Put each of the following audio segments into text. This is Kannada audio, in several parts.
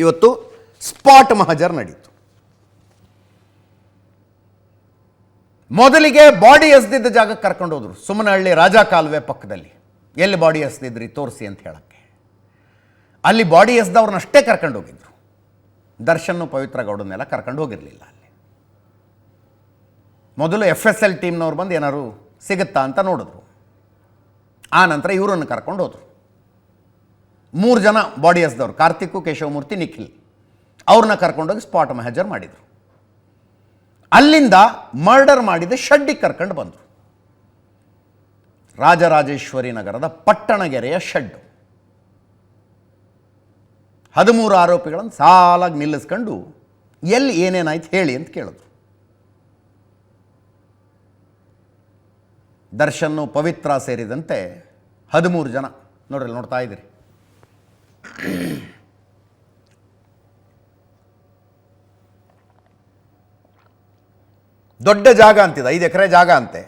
ಇವತ್ತು ಸ್ಪಾಟ್ ಮಹಜರ್ ನಡೀತು. ಮೊದಲಿಗೆ ಬಾಡಿ ಎಸ್ದಿದ್ದ ಜಾಗಕ್ಕೆ ಕರ್ಕೊಂಡು ಹೋದ್ರು. ಸುಮನಹಳ್ಳಿ ರಾಜಾ ಕಾಲುವೆ ಪಕ್ಕದಲ್ಲಿ ಎಲ್ಲಿ ಬಾಡಿ ಎಸ್ದಿದ್ರಿ ತೋರಿಸಿ ಅಂತ ಹೇಳಕ್ಕೆ. ಅಲ್ಲಿ ಬಾಡಿ ಎಸ್ದವ್ರನ್ನಷ್ಟೇ ಕರ್ಕೊಂಡು ಹೋಗಿದ್ರು. ದರ್ಶನ್ ಪವಿತ್ರ ಗೌಡನ್ನೆಲ್ಲ ಕರ್ಕೊಂಡು ಹೋಗಿರಲಿಲ್ಲ. ಅಲ್ಲಿ ಮೊದಲು FSL ಟೀಮ್ನವ್ರು ಬಂದು ಏನಾದ್ರು ಸಿಗುತ್ತಾ ಅಂತ ನೋಡಿದ್ರು. ಆ ನಂತರ ಇವರನ್ನು ಕರ್ಕೊಂಡು ಹೋದರು. 3 ಜನ ಬಾಡಿ ಎಸ್ದವ್ರು, ಕಾರ್ತಿಕ್, ಕೇಶವಮೂರ್ತಿ, ನಿಖಿಲ್, ಅವ್ರನ್ನ ಕರ್ಕೊಂಡೋಗಿ ಸ್ಪಾಟ್ ಮಹಜರ್ ಮಾಡಿದರು. ಅಲ್ಲಿಂದ ಮರ್ಡರ್ ಮಾಡಿದ ಶೆಡ್ಡಿಗೆ ಕರ್ಕೊಂಡು ಬಂದರು. ರಾಜರಾಜೇಶ್ವರಿ ನಗರದ ಪಟ್ಟಣಗೆರೆಯ ಶೆಡ್ಡು. 13 ಆರೋಪಿಗಳನ್ನು ಸಾಲಾಗಿ ನಿಲ್ಲಿಸ್ಕೊಂಡು ಎಲ್ಲಿ ಏನೇನಾಯ್ತು ಹೇಳಿ ಅಂತ ಕೇಳಿದ್ರು. ದರ್ಶನ್ನು ಪವಿತ್ರ ಸೇರಿದಂತೆ 13 ಜನ ನೋಡ್ರಿ, ನೋಡ್ತಾ ಇದ್ದೀರಿ. ದೊಡ್ಡ ಜಾಗ ಅಂತಿದೆ, 5 ಎಕರೆ ಜಾಗ ಅಂತೆ.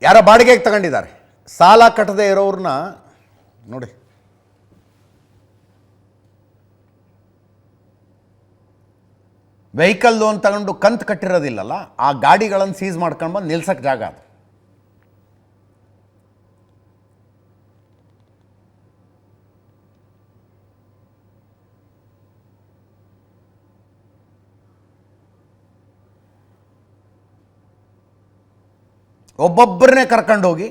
ಯಾರ ಬಾಡಿಗೆಗೆ ತಗೊಂಡಿದ್ದಾರೆ. ಸಾಲ ಕಟ್ಟದೆ ಇರೋರನ್ನ ನೋಡಿ, ವೆಹಿಕಲ್ ಲೋನ್ ತಗೊಂಡು ಕಂತು ಕಟ್ಟಿರೋದಿಲ್ಲಲ್ಲ, ಆ ಗಾಡಿಗಳನ್ನು ಸೀಸ್ ಮಾಡ್ಕೊಂಡು ಬಂದು ನಿಲ್ಸಕ್ಕೆ ಜಾಗ ಅದು. ಒಬ್ಬೊಬ್ಬರನ್ನೇ ಕರ್ಕೊಂಡೋಗಿ,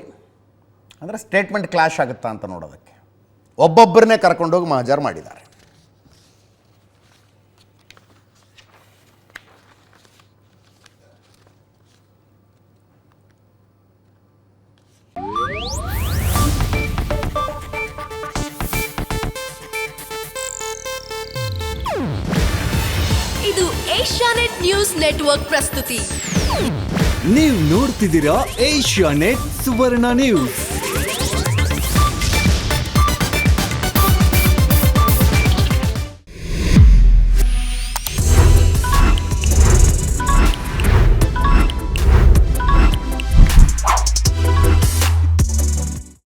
ಅಂದರೆ ಸ್ಟೇಟ್ಮೆಂಟ್ ಕ್ಲಾಶ್ ಆಗುತ್ತಾ ಅಂತ ನೋಡೋದಕ್ಕೆ ಒಬ್ಬೊಬ್ಬರನ್ನೇ ಕರ್ಕೊಂಡೋಗಿ ಮಹಜರ್ ಮಾಡಿದ್ದಾರೆ. ಇದು ಏಷ್ಯಾನೆಟ್ ನ್ಯೂಸ್ ನೆಟ್ವರ್ಕ್ ಪ್ರಸ್ತುತಿ. ನೀವು ನೋಡ್ತಿದ್ದೀರಾ ಏಷ್ಯಾನೆಟ್ ಸುವರ್ಣ ನ್ಯೂಸ್.